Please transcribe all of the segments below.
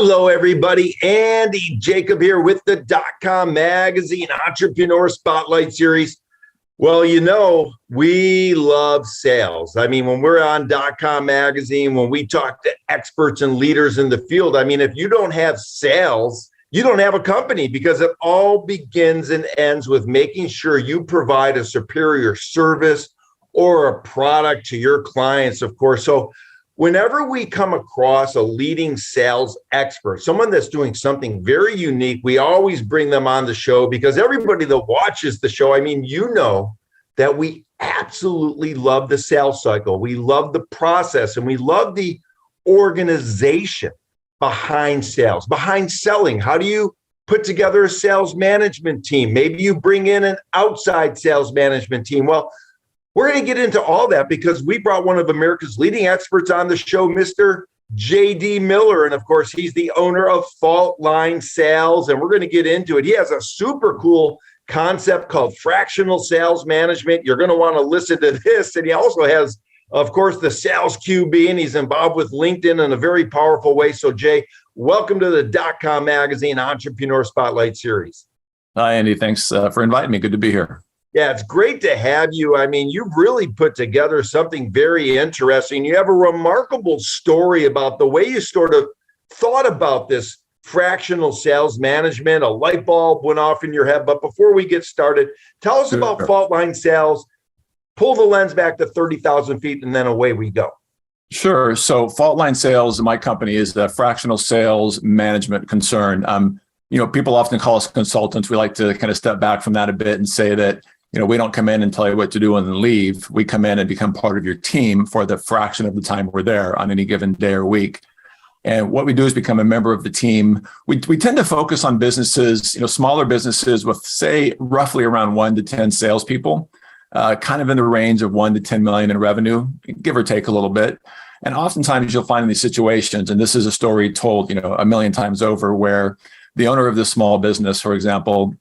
Hello, everybody. Andy Jacob here with the DotCom Magazine Entrepreneur Spotlight Series. Well, you know, we love sales. I mean, when we're on DotCom Magazine, when we talk to experts and leaders in the field, I mean, if you don't have sales, you don't have a company, because it all begins and ends with making sure you provide a superior service or a product to your clients, of course. So whenever we come across a leading sales expert, someone that's doing something very unique, we always bring them on the show, because everybody that watches the show, I mean, you know that we absolutely love the sales cycle. We love the process, and we love the organization behind sales, behind selling. How do you put together a sales management team? Maybe you bring in an outside sales management team. Well, we're going to get into all that because we brought one of America's leading experts on the show, Mr. J.D. Miller. And of course, he's the owner of Fault Line Sales. And we're going to get into it. He has a super cool concept called Fractional Sales Management. You're going to want to listen to this. And he also has, of course, the Sales QB, and he's involved with LinkedIn in a very powerful way. So, Jay, welcome to the DotCom Magazine Entrepreneur Spotlight Series. Hi, Andy. Thanks for inviting me. Good to be here. Yeah, it's great to have you. I mean, you've really put together something very interesting. You have a remarkable story about the way you sort of thought about this fractional sales management. A light bulb went off in your head. But before we get started, tell us about Fault Line Sales. Pull the lens back to 30,000 feet, and then away we go. Sure. So Fault Line Sales, my company, is the fractional sales management concern. People often call us consultants. We like to kind of step back from that a bit and say that, we don't come in and tell you what to do and then leave. We come in and become part of your team for the fraction of the time we're there on any given day or week. And what we do is become a member of the team. We tend to focus on businesses, smaller businesses with, say, roughly around 1 to 10 salespeople, kind of in the range of 1 to 10 million in revenue, give or take a little bit. And oftentimes you'll find in these situations, and this is a story told, a million times over, where the owner of this small business, for example,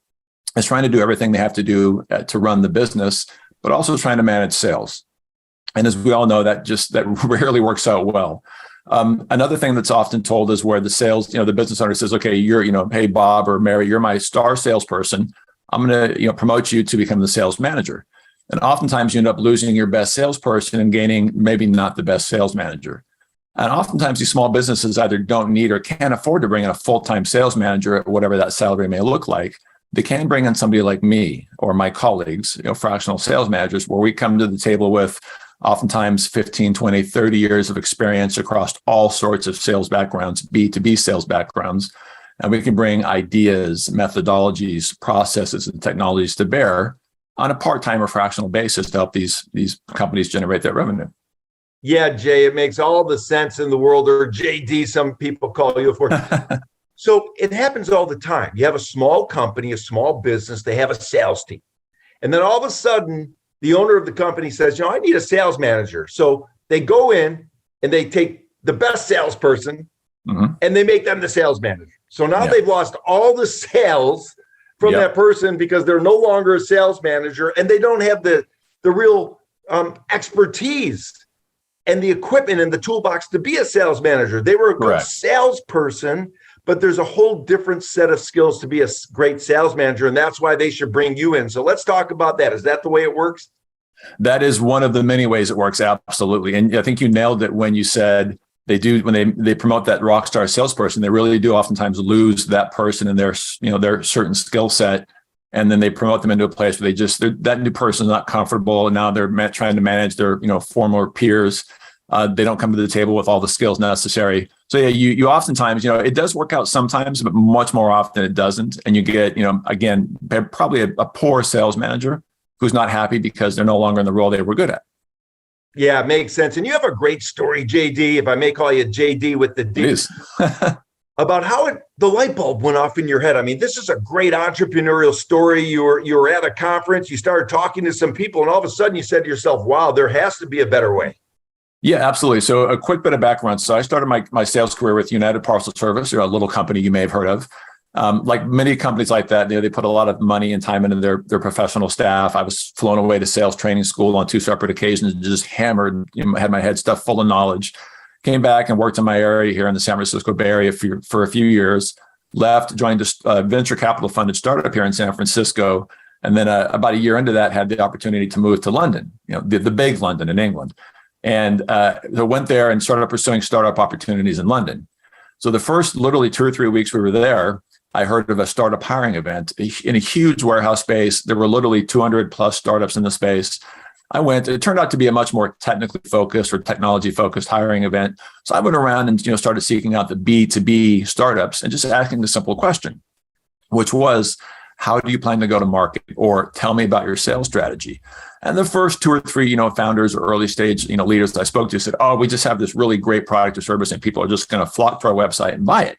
is trying to do everything they have to do to run the business, but also trying to manage sales. And as we all know, that rarely works out well. Another thing that's often told is where the sales, the business owner says, okay, hey, Bob or Mary, you're my star salesperson. I'm going to, promote you to become the sales manager. And oftentimes you end up losing your best salesperson and gaining maybe not the best sales manager. And oftentimes these small businesses either don't need or can't afford to bring in a full-time sales manager at whatever that salary may look like. They can bring in somebody like me or my colleagues, fractional sales managers, where we come to the table with oftentimes 15, 20, 30 years of experience across all sorts of sales backgrounds, B2B sales backgrounds. And we can bring ideas, methodologies, processes, and technologies to bear on a part-time or fractional basis to help these companies generate that revenue. Yeah, Jay, it makes all the sense in the world, or JD, some people call you for. So it happens all the time. You have a small company, a small business, they have a sales team. And then all of a sudden, the owner of the company says, I need a sales manager. So they go in and they take the best salesperson and they make them the sales manager. So now they've lost all the sales from that person because they're no longer a sales manager, and they don't have the real expertise and the equipment and the toolbox to be a sales manager. They were a good salesperson, but there's a whole different set of skills to be a great sales manager, and that's why they should bring you in. So let's talk about that. Is that the way it works? That is one of the many ways it works, absolutely. And I think you nailed it when you said when they promote that rock star salesperson, they really do oftentimes lose that person and their certain skill set, and then they promote them into a place where that new person is not comfortable, and now they're trying to manage their former peers. They don't come to the table with all the skills necessary. So you oftentimes, it does work out sometimes, but much more often it doesn't. And you get, again, probably a poor sales manager who's not happy because they're no longer in the role they were good at. Yeah, it makes sense. And you have a great story, JD, if I may call you JD with the D, about how the light bulb went off in your head. I mean, this is a great entrepreneurial story. You were at a conference, you started talking to some people, and all of a sudden you said to yourself, wow, there has to be a better way. Yeah, absolutely. So a quick bit of background. So I started my sales career with United Parcel Service, a little company you may have heard of. Like many companies like that, they put a lot of money and time into their professional staff. I was flown away to sales training school on 2 separate occasions and just hammered, had my head stuffed full of knowledge. Came back and worked in my area here in the San Francisco Bay Area for a few years. Left, joined a venture capital funded startup here in San Francisco. And then about a year into that, had the opportunity to move to London, the big London in England. And so went there and started pursuing startup opportunities in London. So the first literally 2 or 3 weeks we were there, I heard of a startup hiring event in a huge warehouse space. There were literally 200 plus startups in the space. I went, it turned out to be a much more technically focused or technology focused hiring event. So I went around and started seeking out the B2B startups and just asking the simple question, which was, how do you plan to go to market? Or tell me about your sales strategy. And the first 2 or 3, founders or early stage, leaders that I spoke to said, oh, we just have this really great product or service and people are just going to flock to our website and buy it.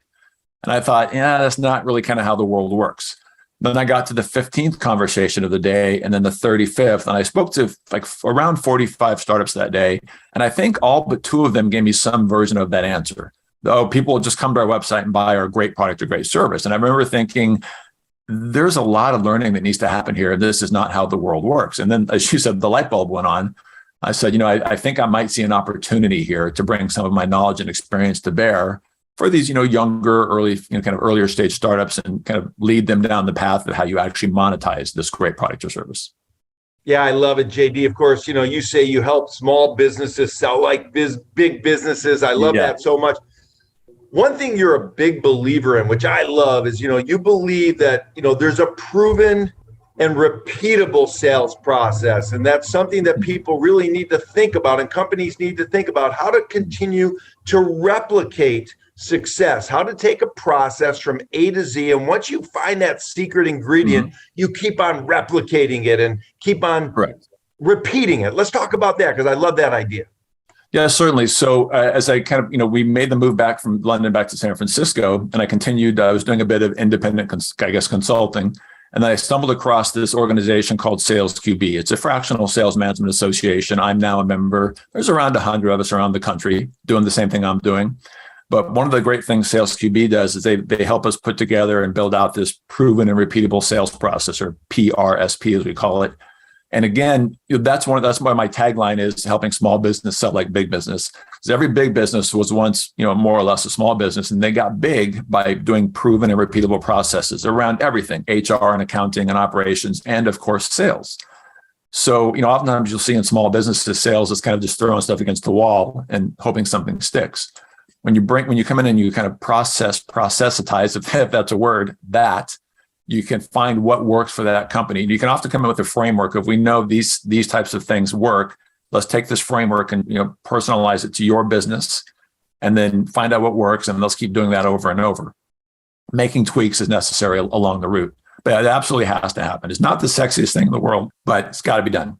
And I thought, that's not really kind of how the world works. Then I got to the 15th conversation of the day and then the 35th. And I spoke to around 45 startups that day. And I think all but 2 of them gave me some version of that answer. Oh, people just come to our website and buy our great product or great service. And I remember thinking, there's a lot of learning that needs to happen here. This is not how the world works. And then, as you said, the light bulb went on. I said, I think I might see an opportunity here to bring some of my knowledge and experience to bear for these, younger, early, kind of earlier stage startups and kind of lead them down the path of how you actually monetize this great product or service. Yeah, I love it, JD. Of course, you say you help small businesses sell like big businesses. I love that so much. One thing you're a big believer in, which I love, is, you believe that, there's a proven and repeatable sales process. And that's something that people really need to think about, and companies need to think about how to continue to replicate success, how to take a process from A to Z. And once you find that secret ingredient, you keep on replicating it and keep on repeating it. Let's talk about that, because I love that idea. Yeah, certainly. So as I kind of, we made the move back from London back to San Francisco, and I continued, I was doing a bit of independent, consulting. And then I stumbled across this organization called Sales QB. It's a fractional sales management association. I'm now a member. There's around 100 of us around the country doing the same thing I'm doing. But one of the great things Sales QB does is they help us put together and build out this proven and repeatable sales process, or PRSP as we call it. And again, that's why my tagline is helping small business sell like big business. Because every big business was once, more or less a small business, and they got big by doing proven and repeatable processes around everything, HR and accounting and operations, and of course, sales. So, oftentimes you'll see in small businesses, sales is kind of just throwing stuff against the wall and hoping something sticks. When you come in and you kind of processitize, if that's a word, that you can find what works for that company. You can often come in with a framework of, we know these types of things work. Let's take this framework and personalize it to your business, and then find out what works. And let's keep doing that over and over. Making tweaks is necessary along the route, but it absolutely has to happen. It's not the sexiest thing in the world, but it's got to be done.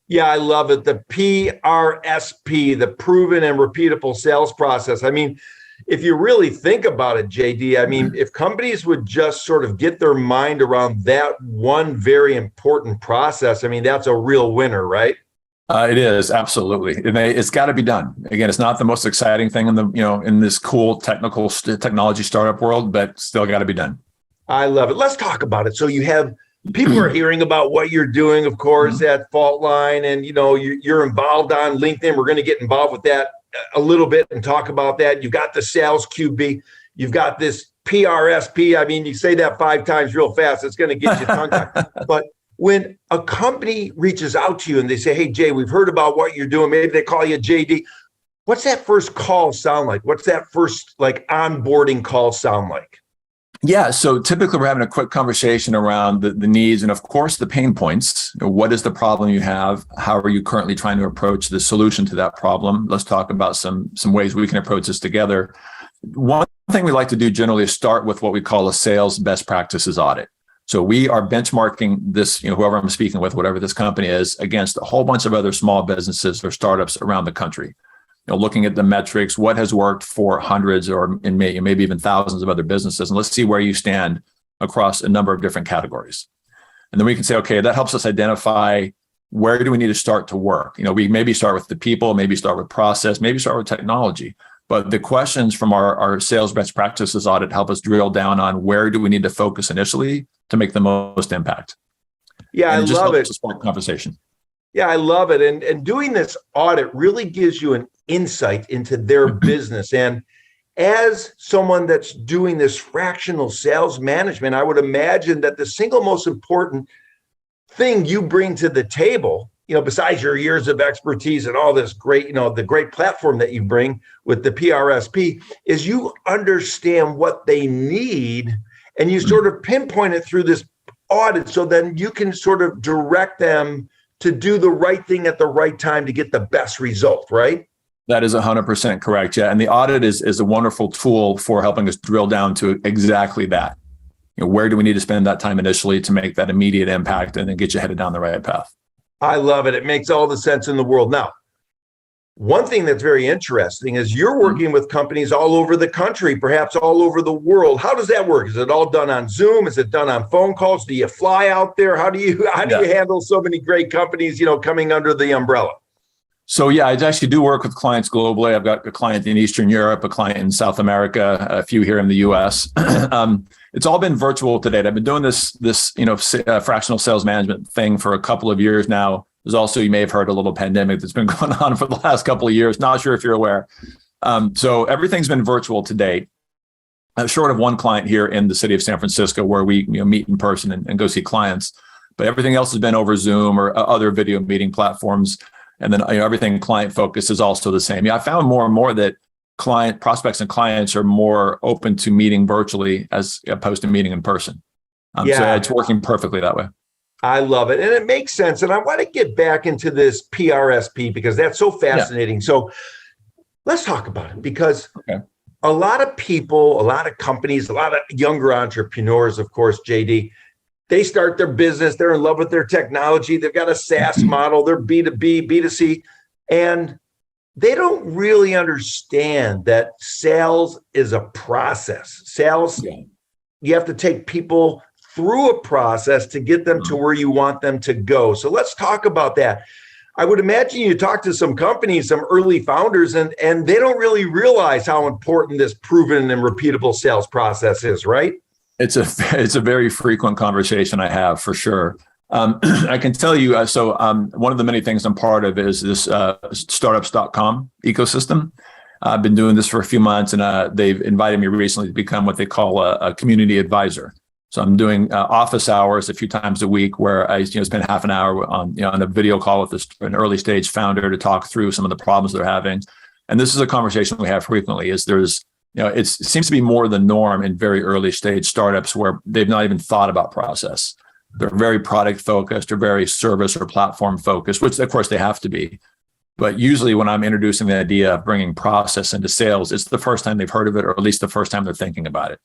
Yeah, I love it. The PRSP, the proven and repeatable sales process. I mean, if you really think about it, JD, I mean, if companies would just sort of get their mind around that one very important process, I mean, that's a real winner, right? It is, absolutely. It's got to be done. Again, it's not the most exciting thing in in this cool technology startup world, but still got to be done. I love it. Let's talk about it. So you have people are hearing about what you're doing, of course, at Faultline, and you're involved on LinkedIn. We're going to get involved with that a little bit and talk about that. You've got the Sales QB. You've got this PRSP. I mean, you say that 5 times real fast, it's going to get you tongue-tied. But when a company reaches out to you and they say, hey, Jay, we've heard about what you're doing. Maybe they call you JD. What's that first call sound like? What's that first onboarding call sound like? Yeah, so typically we're having a quick conversation around the needs and, of course, the pain points. What is the problem you have? How are you currently trying to approach the solution to that problem? Let's talk about some ways we can approach this together. One thing we like to do generally is start with what we call a sales best practices audit. So we are benchmarking this, whoever I'm speaking with, whatever this company is, against a whole bunch of other small businesses or startups around the country. Looking at the metrics, what has worked for hundreds or maybe even thousands of other businesses, and let's see where you stand across a number of different categories. And then we can say, okay, that helps us identify where do we need to start to work. We maybe start with the people, maybe start with process, maybe start with technology. But the questions from our sales best practices audit help us drill down on where do we need to focus initially to make the most impact. Yeah, I love it. Spark conversation. Yeah, I love it. And doing this audit really gives you an insight into their business. And as someone that's doing this fractional sales management, I would imagine that the single most important thing you bring to the table, besides your years of expertise and all this great, the great platform that you bring with the PRSP, is you understand what they need and you sort of pinpoint it through this audit. So then you can sort of direct them to do the right thing at the right time to get the best result, right? That is 100% correct. Yeah. And the audit is a wonderful tool for helping us drill down to exactly that. Where do we need to spend that time initially to make that immediate impact and then get you headed down the right path? I love it. It makes all the sense in the world. Now, one thing that's very interesting is you're working with companies all over the country, perhaps all over the world. How does that work? Is it all done on Zoom? Is it done on phone calls? Do you fly out there? How do you handle so many great companies, coming under the umbrella? So yeah, I actually do work with clients globally. I've got a client in Eastern Europe, a client in South America, a few here in the US. It's all been virtual to date. I've been doing this fractional sales management thing for a couple of years now. There's also, you may have heard, a little pandemic that's been going on for the last couple of years. Not sure if you're aware. So everything's been virtual to date. Short of one client here in the city of San Francisco where we meet in person and go see clients. But everything else has been over Zoom or other video meeting platforms. And then everything client focused is also the same. I found more and more that client prospects and clients are more open to meeting virtually as opposed to meeting in person. So it's working perfectly that way. I love it. And it makes sense. And I want to get back into this PRSP because that's so fascinating. Yeah. So let's talk about it because a lot of people, a lot of companies, a lot of younger entrepreneurs, of course, JD, they start their business. They're in love with their technology. They've got a SaaS model. They're B2B, B2C. And they don't really understand that sales is a process. Sales, you have to take people through a process to get them to where you want them to go. So let's talk about that. I would imagine you talk to some companies, some early founders, and they don't really realize how important this proven and repeatable sales process is, right? It's a very frequent conversation I have for sure. I can tell you, one of the many things I'm part of is this startups.com ecosystem. I've been doing this for a few months, and they've invited me recently to become what they call a community advisor. So I'm doing office hours a few times a week where I spend half an hour on a video call with an early stage founder to talk through some of the problems they're having. And this is a conversation we have frequently. It seems to be more the norm in very early stage startups where they've not even thought about process. They're very product focused or very service or platform focused, which of course they have to be. But usually when I'm introducing the idea of bringing process into sales, it's the first time they've heard of it, or at least the first time they're thinking about it.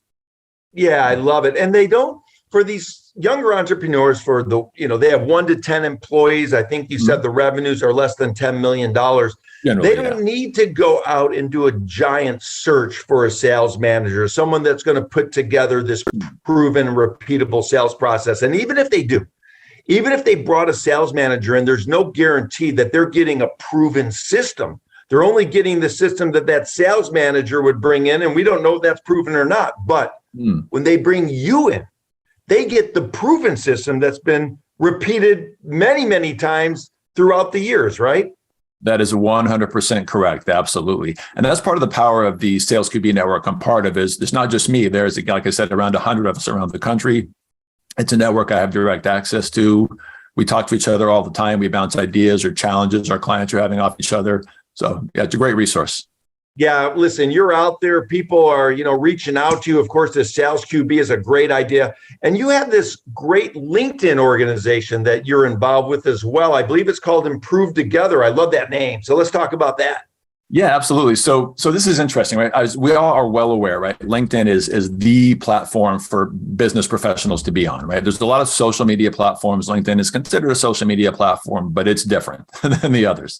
Yeah, I love it. And they don't, for these younger entrepreneurs, they have 1 to 10 employees. I think you said the revenues are less than $10 million. Generally, they don't need to go out and do a giant search for a sales manager, someone that's going to put together this proven, repeatable sales process. And even if they do, even if they brought a sales manager in, there's no guarantee that they're getting a proven system. They're only getting the system that sales manager would bring in, and we don't know if that's proven or not. But when they bring you in, they get the proven system that's been repeated many, many times throughout the years, right? That is 100% correct. Absolutely. And that's part of the power of the Sales QB network I'm part of. It's not just me. There's, like I said, around 100 of us around the country. It's a network I have direct access to. We talk to each other all the time. We bounce ideas or challenges our clients are having off each other. So yeah, it's a great resource. Yeah, listen, you're out there. People are, reaching out to you. Of course, this Sales QB is a great idea. And you have this great LinkedIn organization that you're involved with as well. I believe it's called Improve Together. I love that name. So let's talk about that. Yeah, absolutely. So this is interesting, right? As we all are well aware, right? LinkedIn is the platform for business professionals to be on, right? There's a lot of social media platforms. LinkedIn is considered a social media platform, but it's different than the others.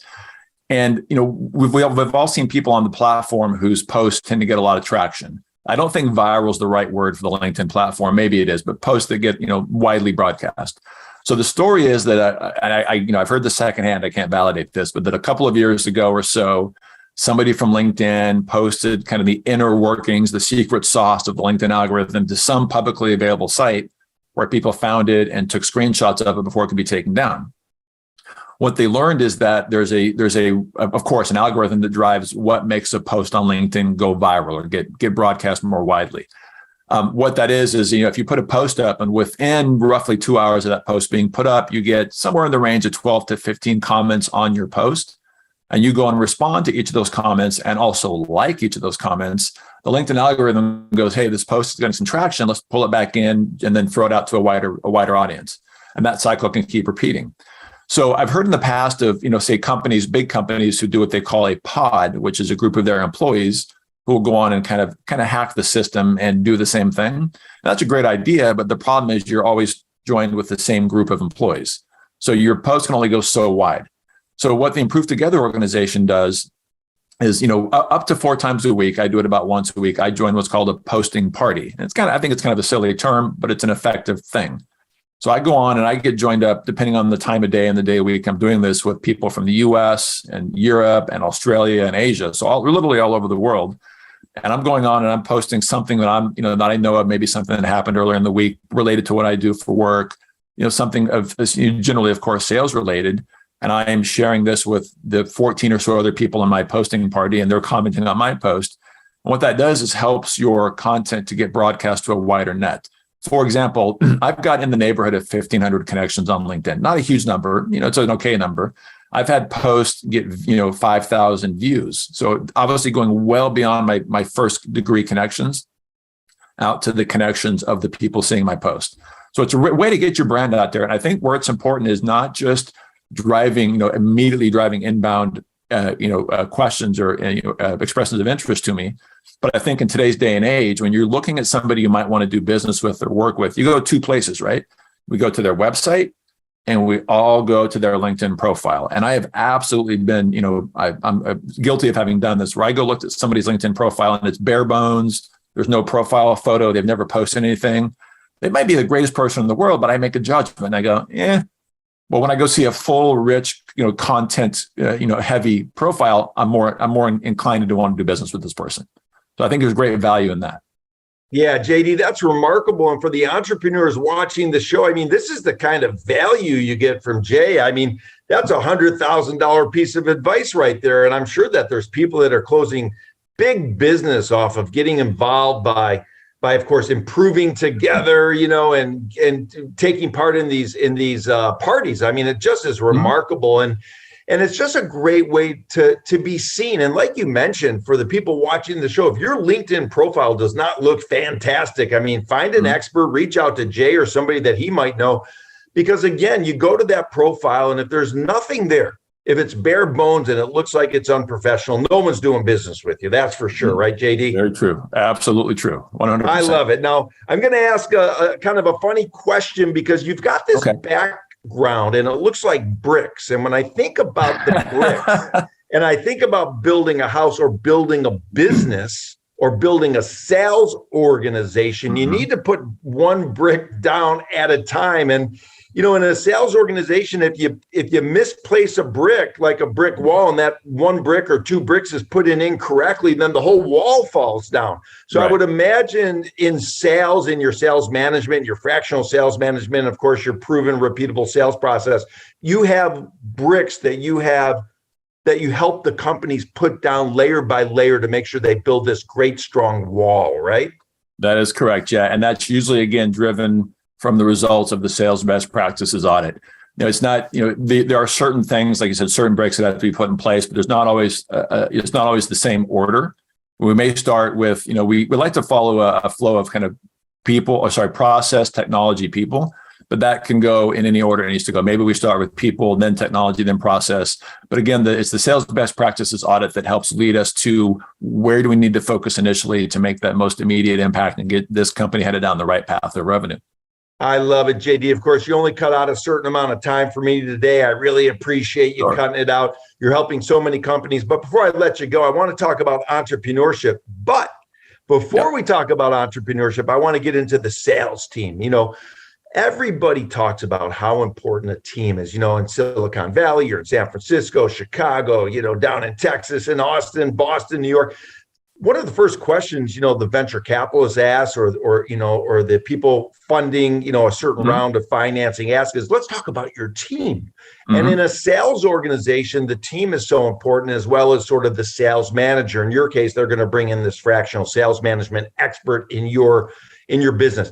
And, we've all seen people on the platform whose posts tend to get a lot of traction. I don't think viral is the right word for the LinkedIn platform. Maybe it is, but posts that get, widely broadcast. So the story is that I've heard this secondhand. I can't validate this, but that a couple of years ago or so, somebody from LinkedIn posted kind of the inner workings, the secret sauce of the LinkedIn algorithm to some publicly available site where people found it and took screenshots of it before it could be taken down. What they learned is that there's of course, an algorithm that drives what makes a post on LinkedIn go viral or get broadcast more widely. What that is, if you put a post up and within roughly 2 hours of that post being put up, you get somewhere in the range of 12 to 15 comments on your post, and you go and respond to each of those comments and also like each of those comments. The LinkedIn algorithm goes, hey, this post is getting some traction. Let's pull it back in and then throw it out to a wider audience. And that cycle can keep repeating. So I've heard in the past of, say big companies who do what they call a pod, which is a group of their employees who will go on and kind of hack the system and do the same thing. And that's a great idea, but the problem is you're always joined with the same group of employees. So your post can only go so wide. So what the Improve Together organization does is, up to 4 times a week, I do it about once a week, I join what's called a posting party. And I think it's kind of a silly term, but it's an effective thing. So I go on and I get joined up, depending on the time of day and the day of week. I'm doing this with people from the US and Europe and Australia and Asia. So literally all over the world. And I'm going on and I'm posting something that that I know of, maybe something that happened earlier in the week related to what I do for work, something of generally, of course, sales related. And I am sharing this with the 14 or so other people in my posting party, and they're commenting on my post. And what that does is helps your content to get broadcast to a wider net. For example, I've got in the neighborhood of 1,500 connections on LinkedIn. Not a huge number, it's an okay number. I've had posts get, 5,000 views. So obviously going well beyond my first degree connections out to the connections of the people seeing my post. So it's a way to get your brand out there. And I think where it's important is not just immediately driving inbound, questions or expressions of interest to me. But I think in today's day and age, when you're looking at somebody you might want to do business with or work with, you go 2 places, right? We go to their website and we all go to their LinkedIn profile. And I have absolutely been, I'm guilty of having done this, where I go look at somebody's LinkedIn profile and it's bare bones. There's no profile photo. They've never posted anything. They might be the greatest person in the world, but I make a judgment. I go, Well, when I go see a full, rich, content, heavy profile, I'm more inclined to want to do business with this person. So I think there's great value in that. Yeah, JD, that's remarkable. And for the entrepreneurs watching the show, this is the kind of value you get from Jay. That's $100,000 piece of advice right there. And I'm sure that there's people that are closing big business off of getting involved by of course, improving together, and taking part in these parties. It just is remarkable. And it's just a great way to be seen. And like you mentioned, for the people watching the show, if your LinkedIn profile does not look fantastic, find an expert, reach out to Jay or somebody that he might know. Because again, you go to that profile, and if there's nothing there, if it's bare bones and it looks like it's unprofessional, no one's doing business with you. That's for sure, right, JD? Very true. Absolutely true. 100%. I love it. Now, I'm going to ask a kind of a funny question, because you've got this background and it looks like bricks. And when I think about the bricks and I think about building a house or building a business or building a sales organization, you need to put one brick down at a time. And in a sales organization, if you misplace a brick, like a brick wall, and that one brick or 2 bricks is put in incorrectly, then the whole wall falls down. So right. I would imagine in sales, in your sales management, your fractional sales management, of course, your proven repeatable sales process, you have bricks that you help the companies put down layer by layer to make sure they build this great, strong wall, right? That is correct, yeah. And that's usually, again, driven from the results of the sales best practices audit. It's not, there are certain things, like you said, certain breaks that have to be put in place, but there's not always, it's not always the same order. We may start with, we like to follow a flow of kind of process, technology, people, but that can go in any order it needs to go. Maybe we start with people, then technology, then process. But again, it's the sales best practices audit that helps lead us to where do we need to focus initially to make that most immediate impact and get this company headed down the right path of revenue. I love it, JD. Of course, you only cut out a certain amount of time for me today. I really appreciate you cutting it out. You're helping so many companies. But before I let you go, I want to talk about entrepreneurship. But before we talk about entrepreneurship, I want to get into the sales team. Everybody talks about how important a team is, in Silicon Valley or in San Francisco, Chicago, down in Texas, in Austin, Boston, New York. one of the first questions, the venture capitalists ask, or the people funding, a certain round of financing ask is, let's talk about your team. And in a sales organization, the team is so important, as well as sort of the sales manager. In your case, they're going to bring in this fractional sales management expert in your business.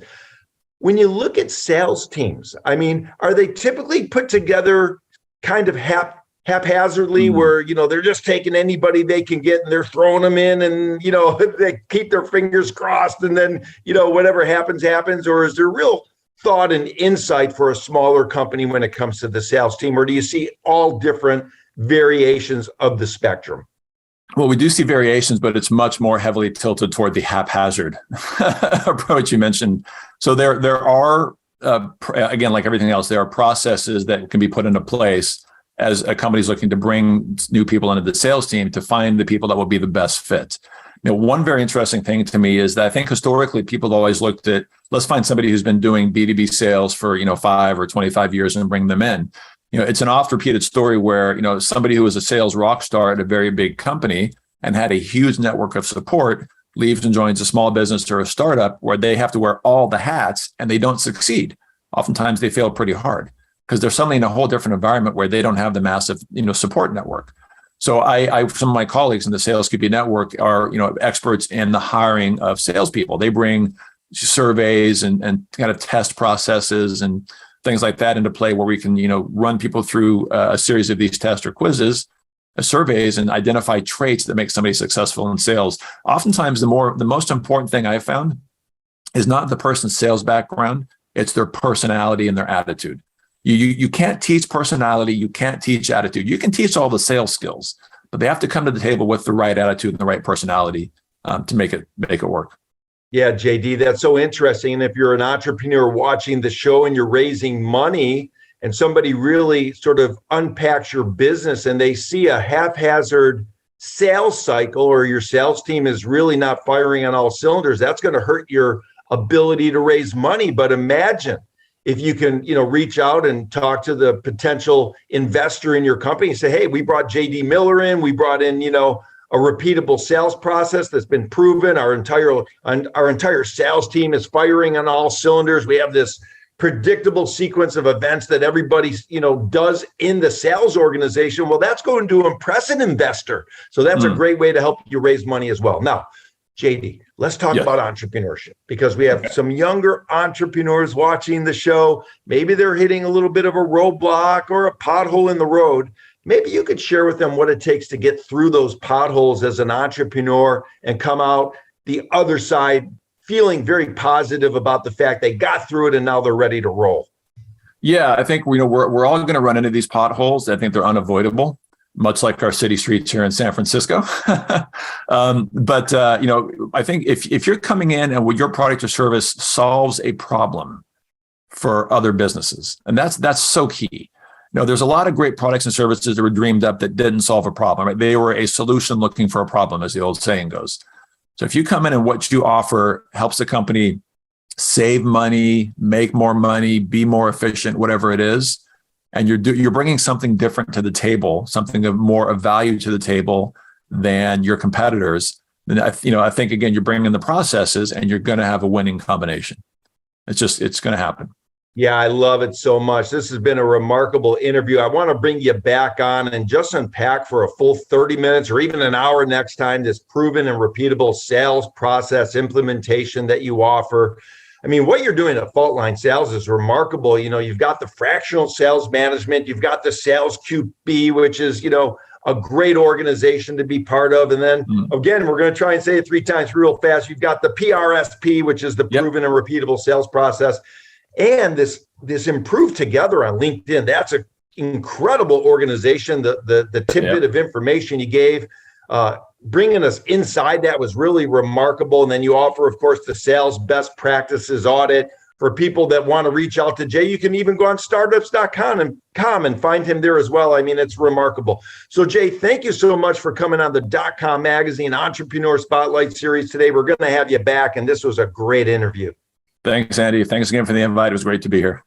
When you look at sales teams, I mean, are they typically put together kind of haphazardly, where they're just taking anybody they can get and they're throwing them in, and they keep their fingers crossed, and then whatever happens? Or is there real thought and insight for a smaller company when it comes to the sales team, or do you see all different variations of the spectrum? Well, we do see variations, but it's much more heavily tilted toward the haphazard approach you mentioned. So there are again, like everything else, there are processes that can be put into place as a company is looking to bring new people into the sales team to find the people that will be the best fit. One very interesting thing to me is that I think historically people have always looked at, let's find somebody who's been doing B2B sales for 5 or 25 years and bring them in. It's an oft repeated story where somebody who was a sales rock star at a very big company and had a huge network of support leaves and joins a small business or a startup where they have to wear all the hats and they don't succeed. Oftentimes they fail pretty hard because they're suddenly in a whole different environment where they don't have the massive support network. So some of my colleagues in the Sales QB network are experts in the hiring of salespeople. They bring surveys and kind of test processes and things like that into play, where we can run people through a series of these tests or quizzes, surveys, and identify traits that make somebody successful in sales. Oftentimes, the most important thing I've found is not the person's sales background; it's their personality and their attitude. You can't teach personality. You can't teach attitude. You can teach all the sales skills, but they have to come to the table with the right attitude and the right personality to make it work. Yeah, JD, that's so interesting. And if you're an entrepreneur watching the show and you're raising money, and somebody really sort of unpacks your business and they see a haphazard sales cycle, or your sales team is really not firing on all cylinders, that's going to hurt your ability to raise money. But imagine if you can, reach out and talk to the potential investor in your company and say, hey, we brought JD Miller in, we brought in, a repeatable sales process that's been proven. Our entire sales team is firing on all cylinders. We have this predictable sequence of events that everybody, does in the sales organization. Well, that's going to impress an investor. So that's a great way to help you raise money as well. Now, JD, let's talk about entrepreneurship, because we have some younger entrepreneurs watching the show. Maybe they're hitting a little bit of a roadblock or a pothole in the road. Maybe you could share with them what it takes to get through those potholes as an entrepreneur and come out the other side feeling very positive about the fact they got through it and now they're ready to roll. Yeah, I think we're all going to run into these potholes. I think they're unavoidable, much like our city streets here in San Francisco. But I think if you're coming in and your product or service solves a problem for other businesses, and that's so key. There's a lot of great products and services that were dreamed up that didn't solve a problem. Right? They were a solution looking for a problem, as the old saying goes. So if you come in and what you offer helps the company save money, make more money, be more efficient, whatever it is, and you're bringing something different to the table, something of more of value to the table than your competitors, then I think again you're bringing in the processes and you're going to have a winning combination. It's going to happen. Yeah, I love it so much. This has been a remarkable interview. I want to bring you back on and just unpack for a full 30 minutes or even an hour next time this proven and repeatable sales process implementation that you offer. I mean, what you're doing at Fault Line Sales is remarkable. You've got the fractional sales management, you've got the Sales QB, which is, a great organization to be part of. And then again, we're going to try and say it 3 times real fast. You've got the PRSP, which is the proven and repeatable sales process. And this Improve Together on LinkedIn, that's an incredible organization. The tidbit of information you gave, bringing us inside that was really remarkable. And then you offer, of course, the sales best practices audit for people that want to reach out to Jay. You can even go on startups.com and find him there as well. I mean, it's remarkable. So Jay, thank you so much for coming on the .com Magazine Entrepreneur Spotlight Series today. We're going to have you back, and this was a great interview. Thanks, Andy. Thanks again for the invite. It was great to be here.